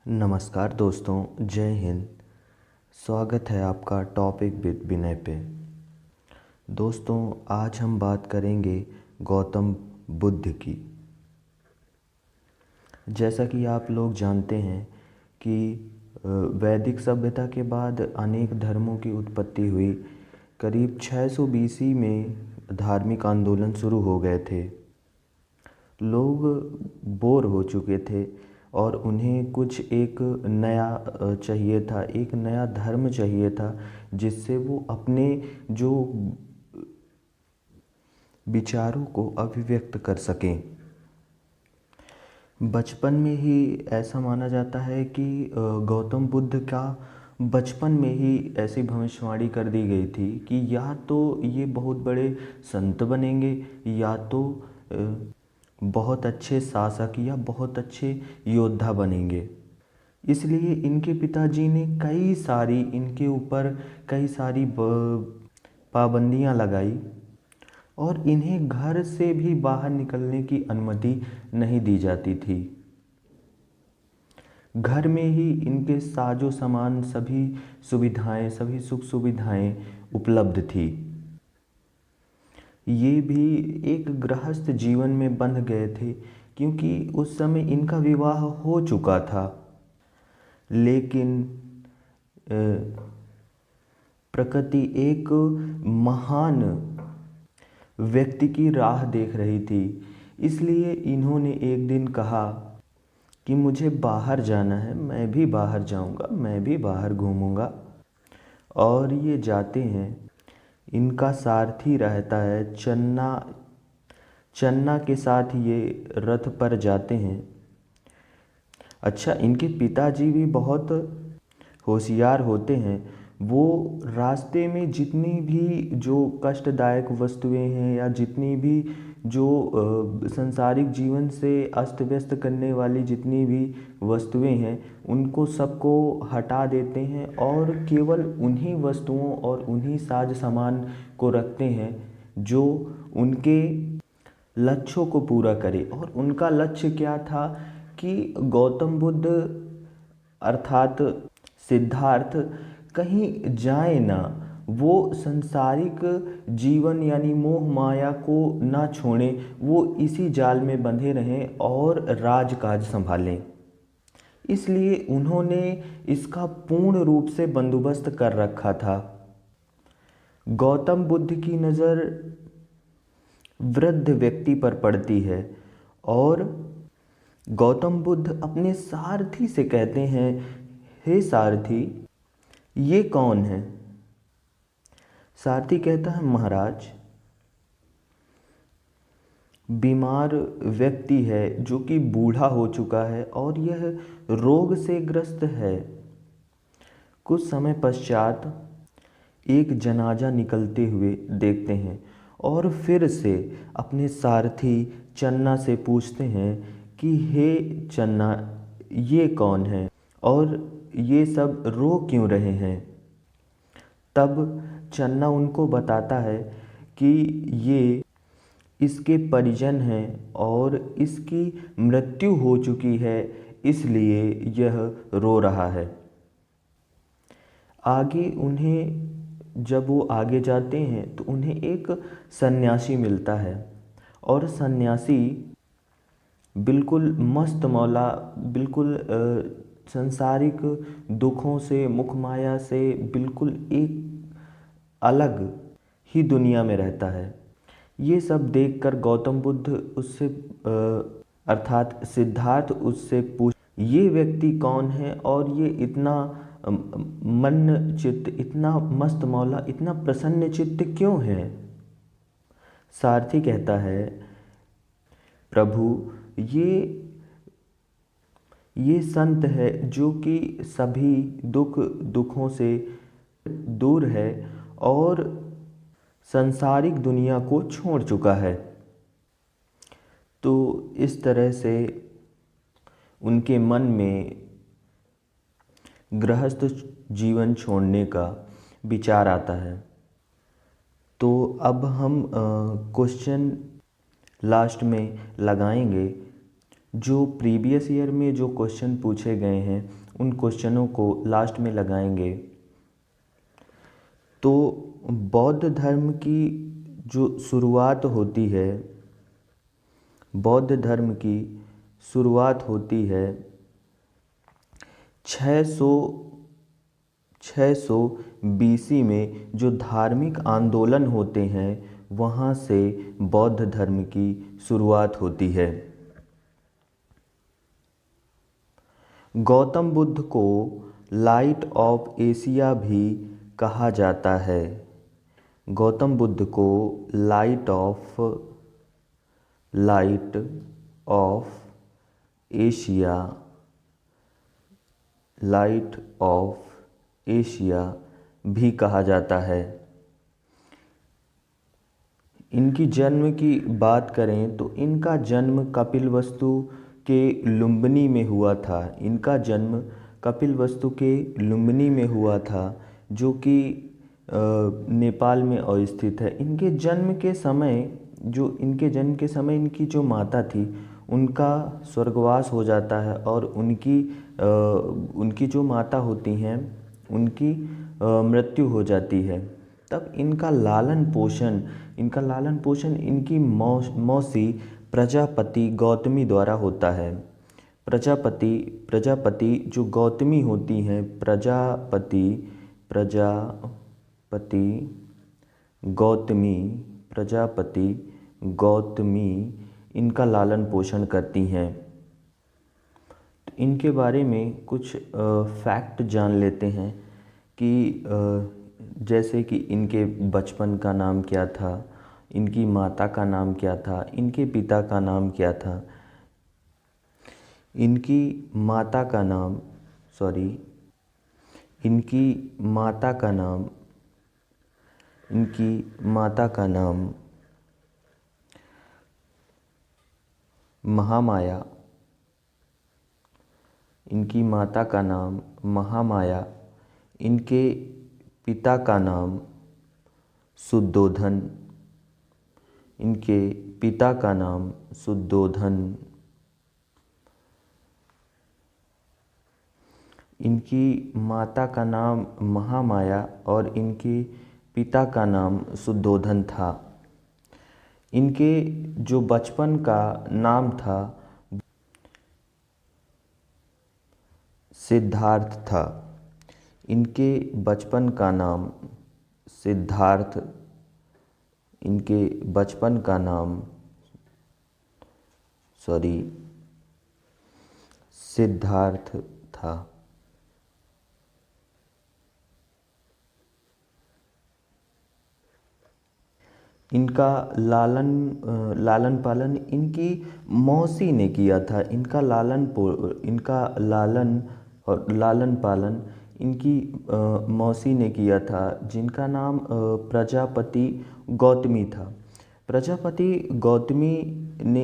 नमस्कार दोस्तों, जय हिंद। स्वागत है आपका टॉपिक विद विनय पे। दोस्तों, आज हम बात करेंगे गौतम बुद्ध की। जैसा कि आप लोग जानते हैं कि वैदिक सभ्यता के बाद अनेक धर्मों की उत्पत्ति हुई। करीब 600 बीसी में धार्मिक आंदोलन शुरू हो गए थे। लोग बोर हो चुके थे और उन्हें कुछ एक नया चाहिए था, एक नया धर्म चाहिए था जिससे वो अपने जो विचारों को अभिव्यक्त कर सकें। बचपन में ही ऐसा माना जाता है कि गौतम बुद्ध का बचपन में ही ऐसी भविष्यवाणी कर दी गई थी कि या तो ये बहुत बड़े संत बनेंगे या तो बहुत अच्छे शासक या बहुत अच्छे योद्धा बनेंगे। इसलिए इनके पिताजी ने इनके ऊपर कई सारी पाबंदियां लगाई और इन्हें घर से भी बाहर निकलने की अनुमति नहीं दी जाती थी। घर में ही इनके साजो सामान सभी सुख सुविधाएं उपलब्ध थी। ये भी एक गृहस्थ जीवन में बंध गए थे क्योंकि उस समय इनका विवाह हो चुका था। लेकिन प्रकृति एक महान व्यक्ति की राह देख रही थी, इसलिए इन्होंने एक दिन कहा कि मुझे बाहर जाना है, मैं भी बाहर जाऊंगा, मैं भी बाहर घूमूंगा। और ये जाते हैं। इनका सारथी रहता है चन्ना। चन्ना के साथ ये रथ पर जाते हैं। अच्छा, इनके पिताजी भी बहुत होशियार होते हैं। वो रास्ते में जितनी भी जो कष्टदायक वस्तुएं हैं या जितनी भी जो सांसारिक जीवन से अस्त व्यस्त करने वाली जितनी भी वस्तुएं हैं, उनको सबको हटा देते हैं और केवल उन्हीं वस्तुओं और उन्हीं साज सामान को रखते हैं जो उनके लक्ष्यों को पूरा करे। और उनका लक्ष्य क्या था कि गौतम बुद्ध अर्थात सिद्धार्थ कहीं जाए ना, वो संसारिक जीवन यानी मोह माया को ना छोड़ें, वो इसी जाल में बंधे रहें और राजकाज संभालें। इसलिए उन्होंने इसका पूर्ण रूप से बंदोबस्त कर रखा था। गौतम बुद्ध की नज़र वृद्ध व्यक्ति पर पड़ती है और गौतम बुद्ध अपने सारथी से कहते हैं, हे सारथी, ये कौन है? सारथी कहता है, महाराज, बीमार व्यक्ति है जो कि बूढ़ा हो चुका है और यह रोग से ग्रस्त है। कुछ समय पश्चात एक जनाजा निकलते हुए देखते हैं और फिर से अपने सारथी चन्ना से पूछते हैं कि हे चन्ना, ये कौन है और ये सब रो क्यों रहे हैं? तब चन्ना उनको बताता है कि ये इसके परिजन हैं और इसकी मृत्यु हो चुकी है, इसलिए यह रो रहा है। आगे उन्हें जब वो आगे जाते हैं तो उन्हें एक सन्यासी मिलता है और सन्यासी बिल्कुल मस्त मौला, बिल्कुल सांसारिक दुखों से, मुखमाया से बिल्कुल एक अलग ही दुनिया में रहता है। ये सब देखकर गौतम बुद्ध उससे अर्थात सिद्धार्थ उससे पूछ, ये व्यक्ति कौन है और ये इतना मन चित्त, इतना मस्त मौला, इतना प्रसन्न चित्त क्यों है? सारथी कहता है, प्रभु, ये संत है जो कि सभी दुखों से दूर है और सांसारिक दुनिया को छोड़ चुका है। तो इस तरह से उनके मन में गृहस्थ जीवन छोड़ने का विचार आता है। तो अब हम क्वेश्चन लास्ट में लगाएंगे, जो प्रीवियस ईयर में जो क्वेश्चन पूछे गए हैं उन क्वेश्चनों को लास्ट में लगाएंगे। तो बौद्ध धर्म की जो शुरुआत होती है, बौद्ध धर्म की शुरुआत होती है 600 BC में। जो धार्मिक आंदोलन होते हैं वहाँ से बौद्ध धर्म की शुरुआत होती है। गौतम बुद्ध को लाइट ऑफ एशिया भी कहा जाता है। गौतम बुद्ध को light of Asia, light of Asia भी कहा जाता है। इनकी जन्म की बात करें तो इनका जन्म कपिलवस्तु के लुम्बिनी में हुआ था। इनका जन्म कपिलवस्तु के लुम्बिनी में हुआ था, जो कि नेपाल में अवस्थित है। इनके जन्म के समय इनकी जो माता थी उनका स्वर्गवास हो जाता है और उनकी जो माता होती हैं उनकी मृत्यु हो जाती है। तब इनका लालन पोषण इनकी मौसी प्रजापति गौतमी द्वारा होता है। प्रजापति जो गौतमी होती हैं, प्रजापति गौतमी इनका लालन पोषण करती हैं। तो इनके बारे में कुछ फैक्ट जान लेते हैं कि जैसे कि इनके बचपन का नाम क्या था, इनकी माता का नाम क्या था, इनके पिता का नाम क्या था। इनकी माता का नाम महामाया। इनकी माता का नाम महामाया। इनके पिता का नाम शुद्धोधन। इनके पिता का नाम शुद्धोधन। इनकी माता का नाम महामाया और इनके पिता का नाम शुद्धोधन था। इनके जो बचपन का नाम था सिद्धार्थ था। इनके बचपन का नाम सिद्धार्थ था। इनका लालन पालन इनकी मौसी ने किया था। इनका लालन पालन इनकी मौसी ने किया था, जिनका नाम प्रजापति गौतमी था। प्रजापति गौतमी ने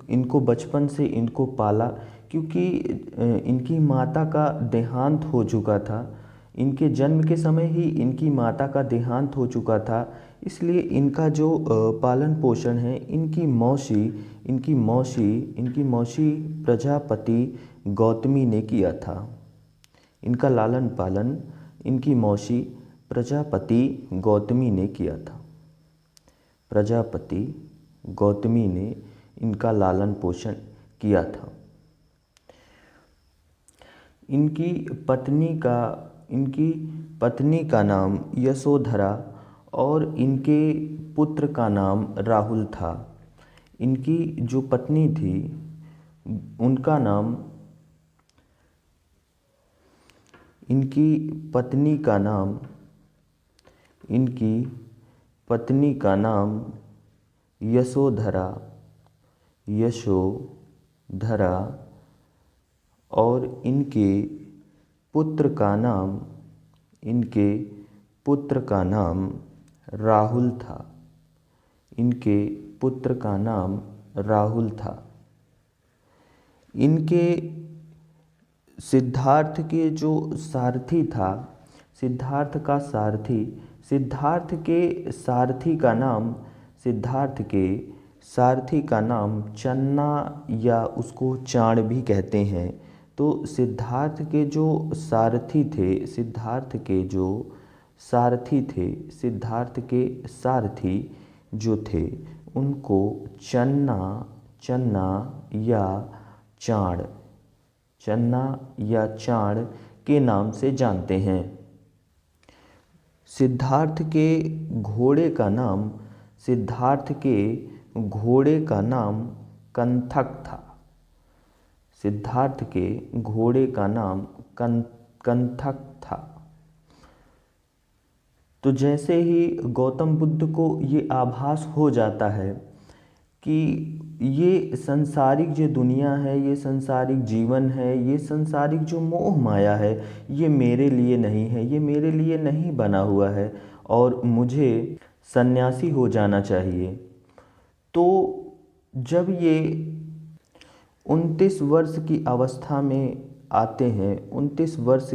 इनको बचपन से इनको पाला, क्योंकि इनकी माता का देहांत हो चुका था। इनके जन्म के समय ही इनकी माता का देहांत हो चुका था, इसलिए इनका जो पालन पोषण है इनकी मौसी प्रजापति गौतमी ने किया था। इनका लालन पालन इनकी मौसी प्रजापति गौतमी ने किया था। प्रजापति गौतमी ने इनका लालन पोषण किया था। इनकी पत्नी का नाम यशोधरा और इनके पुत्र का नाम राहुल था। इनकी जो पत्नी थी उनका नाम यशोधरा और इनके पुत्र का नाम राहुल था। इनके सिद्धार्थ के जो सारथी था, सिद्धार्थ के सारथी का नाम सारथी का नाम चन्ना या उसको चाण भी कहते हैं। तो सिद्धार्थ के जो सारथी थे, सिद्धार्थ के सारथी जो थे उनको चन्ना चन्ना या चाण चन्ना या चाण के नाम से जानते हैं। सिद्धार्थ के घोड़े का नाम कंथक था। सिद्धार्थ के घोड़े का नाम कंथक था। तो जैसे ही गौतम बुद्ध को ये आभास हो जाता है कि ये संसारिक जो दुनिया है, ये संसारिक जीवन है, ये संसारिक जो मोह माया है, ये मेरे लिए नहीं है, ये मेरे लिए नहीं बना हुआ है और मुझे सन्यासी हो जाना चाहिए। तो जब ये 29 वर्ष की अवस्था में आते हैं, 29 वर्ष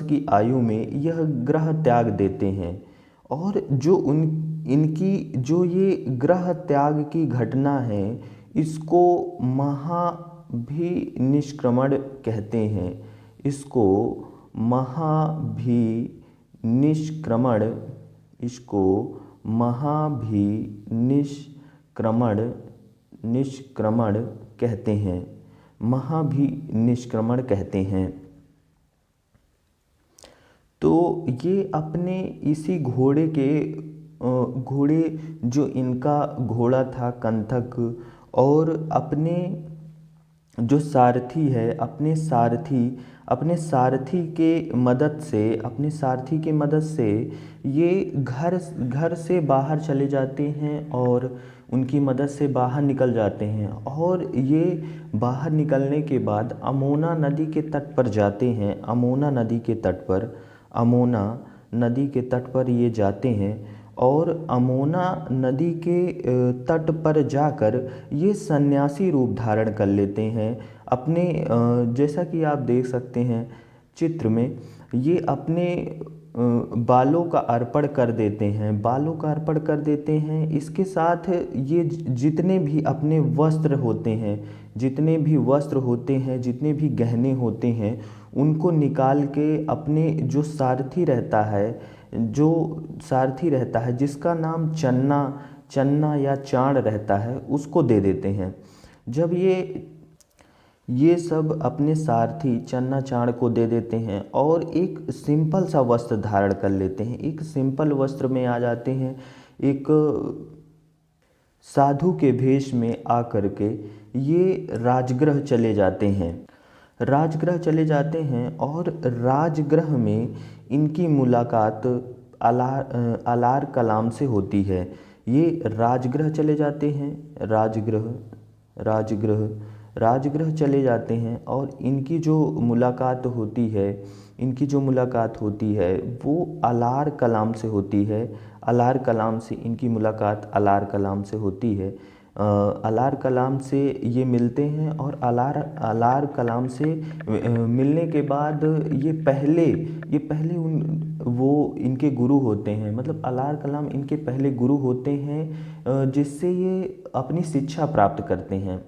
की आयु में यह ग्रह त्याग देते हैं। और जो इनकी जो ये ग्रह त्याग की घटना है, इसको महाभिनिष्क्रमण कहते हैं। इसको महाभिनिष्क्रमण कहते हैं। तो ये अपने इसी घोड़े जो इनका घोड़ा था कंथक, और अपने जो सारथी है, अपने सारथी के मदद से ये घर से बाहर चले जाते हैं और उनकी मदद से बाहर निकल जाते हैं। और ये बाहर निकलने के बाद अमोना नदी के तट पर जाते हैं। अमोना नदी के तट पर ये जाते हैं और अमोना नदी के तट पर जाकर ये सन्यासी रूप धारण कर लेते हैं। अपने जैसा कि आप देख सकते हैं चित्र में, ये अपने बालों का अर्पण कर देते हैं। इसके साथ ये जितने भी अपने वस्त्र होते हैं, जितने भी गहने होते हैं, उनको निकाल के अपने जो सारथी रहता है जिसका नाम चन्ना या चाण रहता है, उसको दे देते हैं। जब ये सब अपने सारथी चन्ना चाण को दे देते हैं और एक सिंपल सा वस्त्र धारण कर लेते हैं, एक सिंपल वस्त्र में आ जाते हैं, एक साधु के भेष में आकर के ये राजगृह चले जाते हैं। और राजगृह में इनकी मुलाकात अलार कलाम से होती है। ये राजगृह चले जाते हैं, राजगृह चले जाते हैं और इनकी जो मुलाकात होती है वो अलार कलाम से होती है। अलार कलाम से इनकी मुलाकात अलार कलाम से होती है। अलार कलाम से ये मिलते हैं और अलार कलाम से मिलने के बाद ये पहले वो इनके गुरु होते हैं, मतलब अलार कलाम इनके पहले गुरु होते हैं, जिससे ये अपनी शिक्षा प्राप्त करते हैं।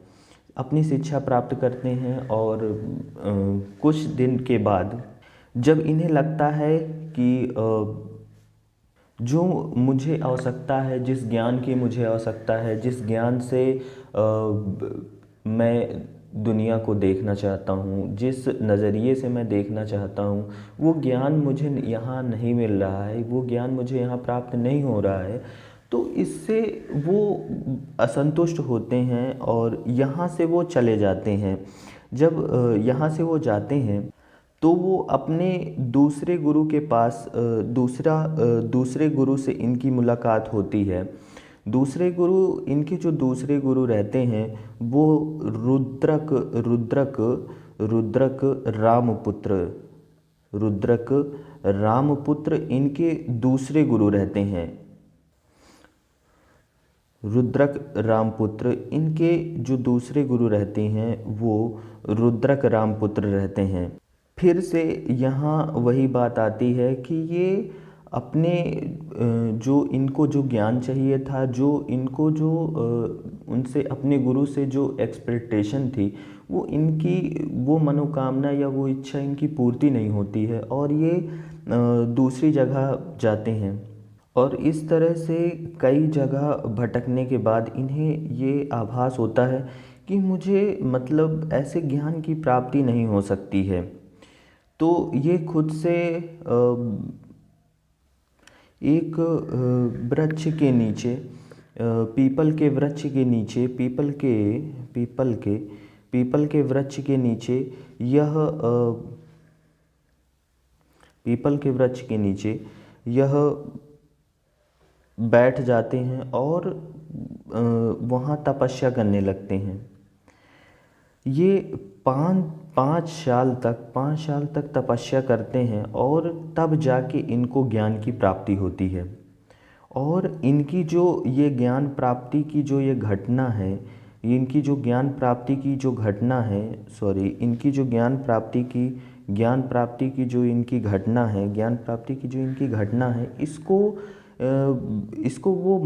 और कुछ दिन के बाद जब इन्हें लगता है कि जो मुझे आवश्यकता है, जिस ज्ञान की मुझे आवश्यकता है, जिस ज्ञान से मैं दुनिया को देखना चाहता हूँ, जिस नज़रिए से मैं देखना चाहता हूँ, वो ज्ञान मुझे यहाँ नहीं मिल रहा है, वो ज्ञान मुझे यहाँ प्राप्त नहीं हो रहा है, तो इससे वो असंतुष्ट होते हैं और यहाँ से वो चले जाते हैं। जब यहाँ से वो जाते हैं तो वो अपने दूसरे गुरु के पास दूसरे गुरु से इनकी मुलाकात होती है। इनके जो दूसरे गुरु रहते हैं वो रुद्रक रामपुत्र इनके दूसरे गुरु रहते हैं। रुद्रक रामपुत्र इनके जो दूसरे गुरु रहते हैं वो रुद्रक रामपुत्र रहते हैं। फिर से यहाँ वही बात आती है कि ये अपने जो इनको जो ज्ञान चाहिए था, जो इनको जो उनसे अपने गुरु से जो एक्सपेक्टेशन थी, वो इनकी वो मनोकामना या वो इच्छा इनकी पूर्ति नहीं होती है और ये दूसरी जगह जाते हैं। और इस तरह से कई जगह भटकने के बाद इन्हें ये आभास होता है कि मुझे मतलब ऐसे ज्ञान की प्राप्ति नहीं हो सकती है। तो ये खुद से एक वृक्ष के नीचे, पीपल के वृक्ष के नीचे, पीपल के वृक्ष के नीचे यह पीपल के वृक्ष के नीचे यह बैठ जाते हैं और वहाँ तपस्या करने लगते हैं। ये 5 साल तक तपस्या करते हैं और तब जाके इनको ज्ञान की प्राप्ति होती है। और इनकी जो ये ज्ञान प्राप्ति की जो ये घटना है, इनकी जो ज्ञान प्राप्ति की जो घटना है, इनकी जो ज्ञान प्राप्ति की जो इनकी घटना है, ज्ञान प्राप्ति की जो इनकी घटना है, इसको वो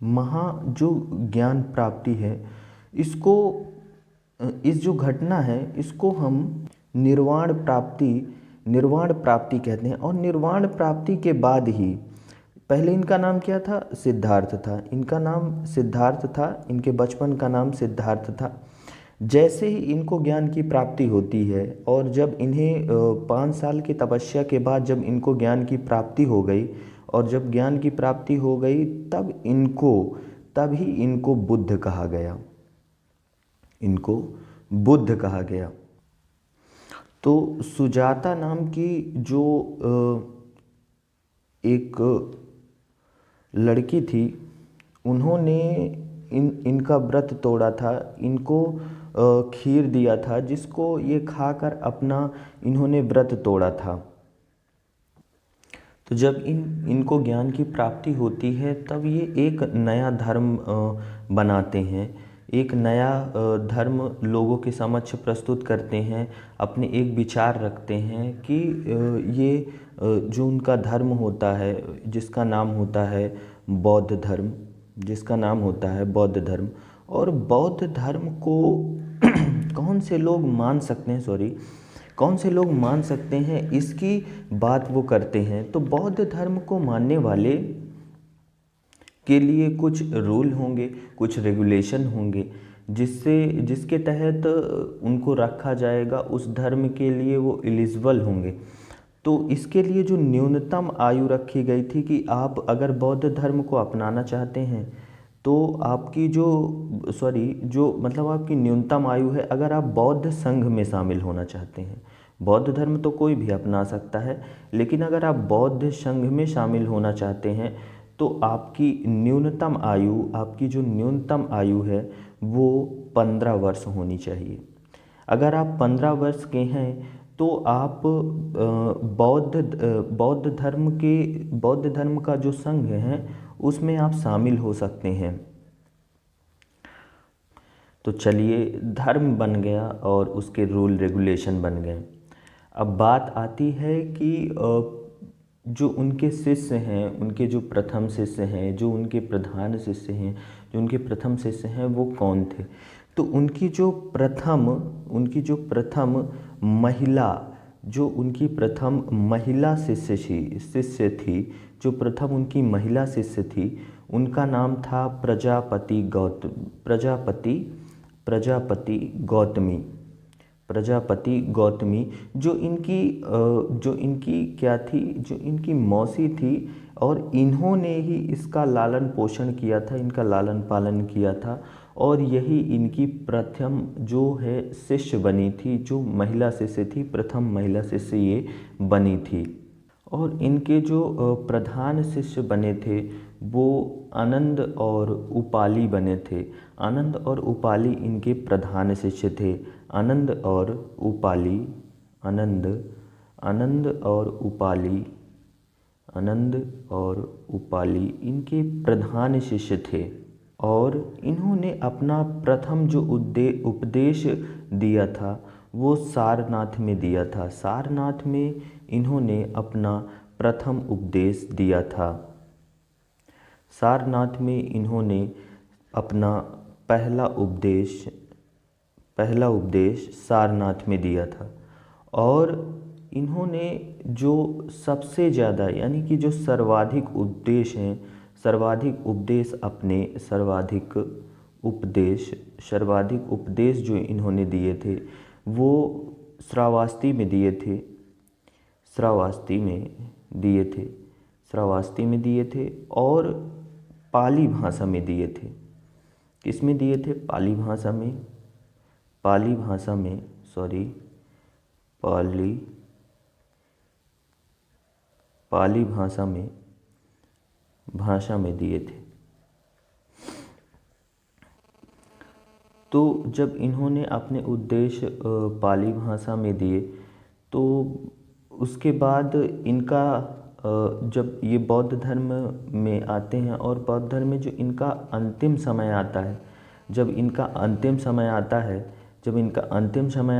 महा जो ज्ञान प्राप्ति है, इसको इस जो घटना है इसको हम निर्वाण प्राप्ति कहते हैं। और निर्वाण प्राप्ति के बाद ही, पहले इनका नाम क्या था? सिद्धार्थ था। इनका नाम सिद्धार्थ था, इनके बचपन का नाम सिद्धार्थ था। जैसे ही इनको ज्ञान की प्राप्ति होती है और जब इन्हें 5 साल की तपस्या के बाद जब इनको ज्ञान की प्राप्ति हो गई, और जब ज्ञान की प्राप्ति हो गई तभी इनको बुद्ध कहा गया। तो सुजाता नाम की जो एक लड़की थी, उन्होंने इनका व्रत तोड़ा था, इनको खीर दिया था, जिसको ये खाकर अपना इन्होंने व्रत तोड़ा था। तो जब इनको ज्ञान की प्राप्ति होती है तब ये एक नया धर्म बनाते हैं, एक नया धर्म लोगों के समक्ष प्रस्तुत करते हैं, अपने एक विचार रखते हैं कि ये जो उनका धर्म होता है, जिसका नाम होता है बौद्ध धर्म, और बौद्ध धर्म को कौन से लोग मान सकते हैं, इसकी बात वो करते हैं। तो बौद्ध धर्म को मानने वाले के लिए कुछ रूल होंगे, कुछ रेगुलेशन होंगे, जिसके तहत उनको रखा जाएगा, उस धर्म के लिए वो एलिजिबल होंगे। तो इसके लिए जो न्यूनतम आयु रखी गई थी कि आप अगर बौद्ध धर्म को अपनाना चाहते हैं तो आपकी आपकी न्यूनतम आयु है, अगर आप बौद्ध संघ में शामिल होना चाहते हैं। बौद्ध धर्म तो कोई भी अपना सकता है, लेकिन अगर आप बौद्ध संघ में शामिल होना चाहते हैं तो आपकी जो न्यूनतम आयु है वो 15 वर्ष होनी चाहिए। अगर आप 15 वर्ष के हैं तो आप बौद्ध धर्म का जो संघ है उसमें आप शामिल हो सकते हैं। तो चलिए, धर्म बन गया और उसके रूल रेगुलेशन बन गए। अब बात आती है कि जो उनके शिष्य हैं, उनके जो प्रथम शिष्य हैं, जो उनके प्रधान शिष्य हैं, जो उनके प्रथम शिष्य हैं, वो कौन थे? तो उनकी जो प्रथम महिला शिष्य थी, जो प्रथम उनकी महिला शिष्य थी, उनका नाम था प्रजापति गौतमी, जो इनकी मौसी थी, और इन्होंने ही इसका लालन पोषण किया था, इनका लालन पालन किया था, और यही इनकी प्रथम जो है शिष्य बनी थी, जो महिला शिष्य थी, प्रथम महिला शिष्य ये बनी थी। और इनके जो प्रधान शिष्य बने थे वो आनंद और उपाली बने थे। आनंद और उपाली इनके प्रधान शिष्य थे। आनंद और उपाली इनके प्रधान शिष्य थे। और इन्होंने अपना प्रथम जो उपदेश दिया था वो सारनाथ में दिया था। सारनाथ में इन्होंने अपना प्रथम उपदेश दिया था। सारनाथ में इन्होंने अपना पहला उपदेश सारनाथ में दिया था। और इन्होंने जो सबसे ज़्यादा यानी कि जो सर्वाधिक उपदेश जो इन्होंने दिए थे वो श्रावस्ती में दिए थे और पाली भाषा में दिए थे। किसमें दिए थे? पाली भाषा में दिए थे। तो जब इन्होंने अपने उद्देश्य पाली भाषा में दिए तो उसके बाद इनका जब ये बौद्ध धर्म में आते हैं और बौद्ध धर्म में जो इनका अंतिम समय आता है, जब इनका अंतिम समय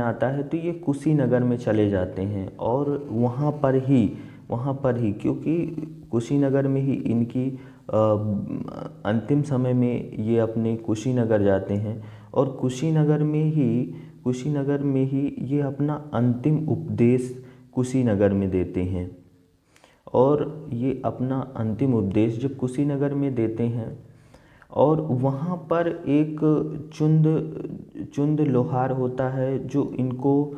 आता है तो ये कुशीनगर में चले जाते हैं और वहाँ पर ही क्योंकि कुशीनगर में ही इनकी अंतिम समय में ये अपने कुशीनगर जाते हैं और कुशीनगर में ही ये अपना अंतिम उपदेश कुशीनगर में देते हैं। और ये अपना अंतिम उपदेश जब कुशीनगर में देते हैं और वहाँ पर एक चुंद लोहार होता है जो इनको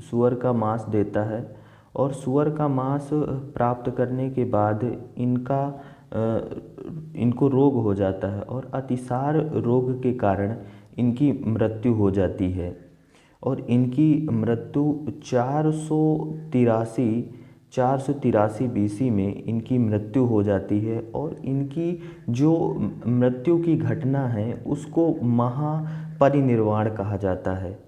सुअर का मांस देता है और सुअर का मांस प्राप्त करने के बाद इनको रोग हो जाता है और अतिसार रोग के कारण इनकी मृत्यु हो जाती है। और इनकी मृत्यु 483 BC में इनकी मृत्यु हो जाती है और इनकी जो मृत्यु की घटना है उसको महापरिनिर्वाण कहा जाता है।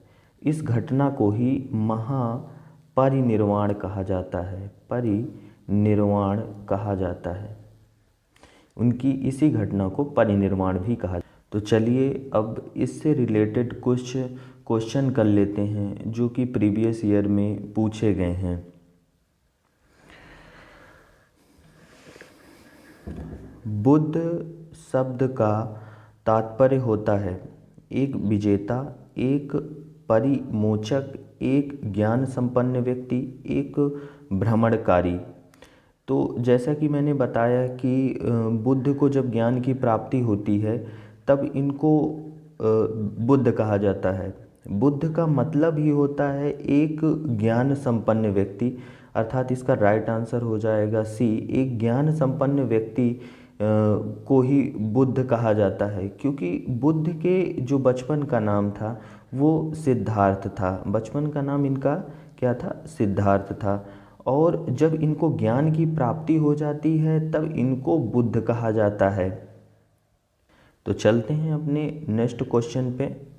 इस घटना को ही महापरिनिर्वाण कहा जाता है। उनकी इसी घटना को परिनिर्वाण भी कहा। तो चलिए अब इससे रिलेटेड कुछ क्वेश्चन कर लेते हैं जो कि प्रीवियस ईयर में पूछे गए हैं। बुद्ध शब्द का तात्पर्य होता है एक विजेता, एक परिमोचक, एक ज्ञान संपन्न व्यक्ति, एक भ्रमणकारी। तो जैसा कि मैंने बताया कि बुद्ध को जब ज्ञान की प्राप्ति होती है तब इनको बुद्ध कहा जाता है। बुद्ध का मतलब ही होता है एक ज्ञान संपन्न व्यक्ति, अर्थात इसका राइट आंसर हो जाएगा सी। एक ज्ञान संपन्न व्यक्ति को ही बुद्ध कहा जाता है क्योंकि बुद्ध के जो बचपन का नाम था वो सिद्धार्थ था। बचपन का नाम इनका क्या था? सिद्धार्थ था। और जब इनको ज्ञान की प्राप्ति हो जाती है तब इनको बुद्ध कहा जाता है। तो चलते हैं अपने नेक्स्ट क्वेश्चन पे।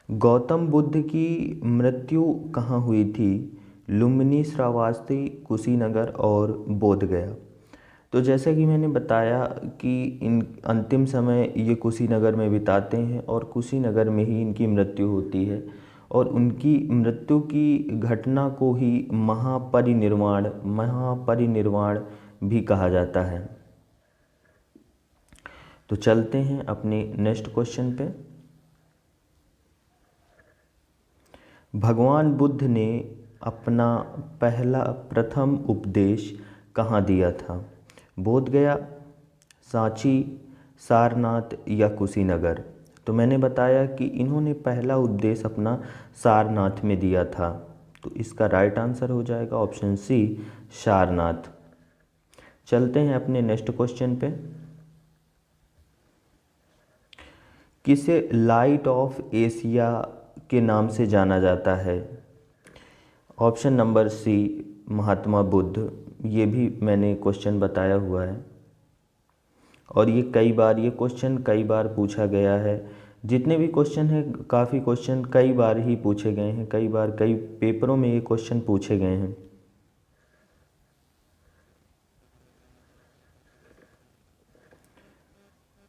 गौतम बुद्ध की मृत्यु कहाँ हुई थी? लुम्बिनी, श्रावस्ती, कुशीनगर और बोधगया। तो जैसा कि मैंने बताया कि इन अंतिम समय ये कुशीनगर में बिताते हैं और कुशीनगर में ही इनकी मृत्यु होती है और उनकी मृत्यु की घटना को ही महापरिनिर्वाण भी कहा जाता है। तो चलते हैं अपने नेक्स्ट क्वेश्चन पे। भगवान बुद्ध ने अपना प्रथम उपदेश कहाँ दिया था? बोधगया, सांची, सारनाथ या कुशीनगर। तो मैंने बताया कि इन्होंने पहला उपदेश अपना सारनाथ में दिया था। तो इसका राइट आंसर हो जाएगा ऑप्शन सी, सारनाथ। चलते हैं अपने नेक्स्ट क्वेश्चन पे। किसे लाइट ऑफ एशिया के नाम से जाना जाता है? Option number C, Mahatma Buddha. ये भी मैंने क्वेश्चन बताया हुआ है और ये क्वेश्चन कई बार पूछा गया है। जितने भी क्वेश्चन हैं काफ़ी क्वेश्चन कई बार ही पूछे गए हैं, कई पेपरों में ये क्वेश्चन पूछे गए हैं।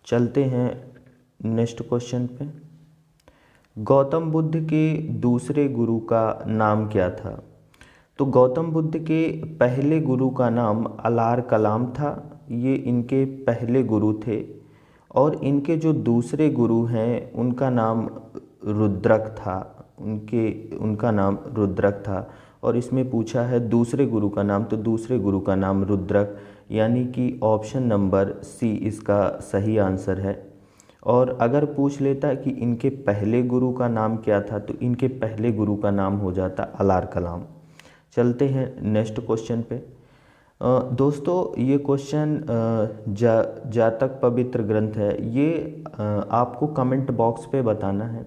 चलते हैं नेक्स्ट क्वेश्चन पे। गौतम बुद्ध के दूसरे गुरु का नाम क्या था? तो गौतम बुद्ध के पहले गुरु का नाम अलार कलाम था, ये इनके पहले गुरु थे। और इनके जो दूसरे गुरु हैं उनका नाम रुद्रक था, उनका नाम रुद्रक था। और इसमें पूछा है दूसरे गुरु का नाम, तो दूसरे गुरु का नाम रुद्रक, यानी कि ऑप्शन नंबर सी इसका सही आंसर है। और अगर पूछ लेता कि इनके पहले गुरु का नाम क्या था, तो इनके पहले गुरु का नाम हो जाता अलार कलाम। चलते हैं नेक्स्ट क्वेश्चन पे। दोस्तों ये क्वेश्चन जातक पवित्र ग्रंथ है, ये आपको कमेंट बॉक्स पे बताना है।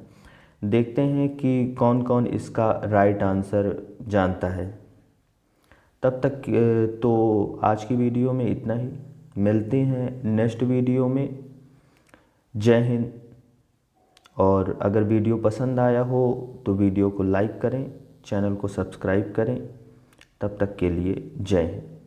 देखते हैं कि कौन कौन इसका राइट आंसर जानता है। तब तक तो आज की वीडियो में इतना ही, मिलते हैं नेक्स्ट वीडियो में। जय हिंद। और अगर वीडियो पसंद आया हो तो वीडियो को लाइक करें, चैनल को सब्सक्राइब करें। तब तक के लिए जय हिंद।